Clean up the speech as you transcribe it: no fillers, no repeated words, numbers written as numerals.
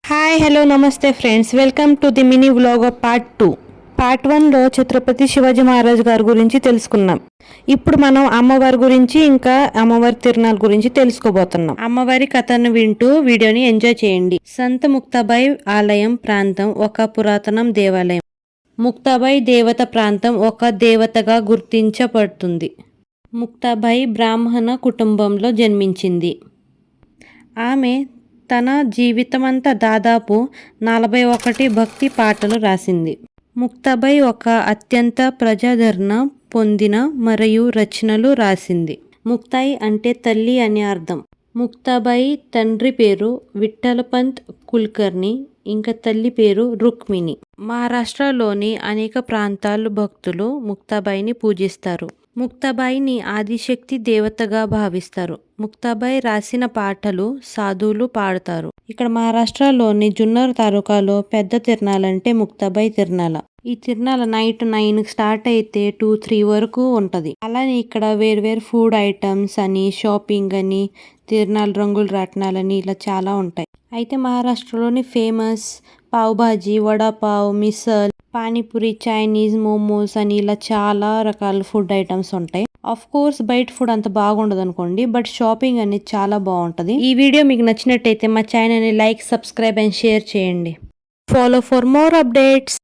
Hi hello నమస్తే friends, welcome to the mini vlog of part 2. Part 1లో ఛత్రపతి శివాజీ మహారాజ్ గారి గురించి తెలుసుకున్నాం. ఇప్పుడు మనం అమ్మవారి గురించి ఇంకా అమ్మవారి తిరునాళ్ళ గురించి తెలుసుకోబోతున్నాం. అమ్మవారి కథను వింటూ వీడియోని ఎంజాయ్ చేయండి. సంత ముక్తాబాయి ఆలయం ప్రాంతం ఒక పురాతనం దేవాలయం. ముక్తాబాయి దేవత ప్రాంతం ఒక దేవతగా గుర్తించబడుతుంది. ముక్తాబాయి బ్రాహ్మణ కుటుంబంలో జన్మించింది. ఆమె తన జీవితమంతా దాదాపు 41 భక్తి పాటలు రాసింది. ముక్తాబాయి ఒక అత్యంత ప్రజాదరణ పొందిన మరియు రచనలు రాసింది. ముక్తాయి అంటే తల్లి అని అర్థం. ముక్తాబాయి తండ్రి పేరు విఠలపంత్ కుల్కర్ని, ఇంకా తల్లి పేరు రుక్మిణి. మహారాష్ట్రలోని అనేక ప్రాంతాలు భక్తులు ముక్తాబాయిని పూజిస్తారు. ముక్తాబాయిని ఆదిశక్తి దేవతగా భావిస్తారు. ముక్తాబాయి రాసిన పాటలు సాధువులు పాడతారు. ఇక్కడ మహారాష్ట్రలోని జున్నర్ తాలూకాలో పెద్ద తిరునాళ్ళంటే ముక్తాబాయి తిరునాళ్ళ. ఈ తిరునాళ్ళ నైట్ 9 స్టార్ట్ అయితే 2-3 వరకు ఉంటది. అలానే ఇక్కడ వేరు ఫుడ్ ఐటమ్స్ అని, షాపింగ్ అని, తిరునాళ్ళ రంగుల రాట్నాలని ఇలా చాలా ఉంటాయి. అయితే మహారాష్ట్రలోని famous pav bhaji, vada pav, missile, panipuri, Chinese, momos అని ఇలా చాలా రకాల ఫుడ్ ఐటమ్స్ ఉంటాయి. ఆఫ్ కోర్స్ బయట ఫుడ్ అంత బాగుండదు అనుకోండి, బట్ షాపింగ్ అనేది చాలా బాగుంటది. ఈ వీడియో మీకు నచ్చినట్టయితే మా ఛానల్ ని లైక్, సబ్స్క్రైబ్ అండ్ షేర్ చేయండి. Follow for more updates.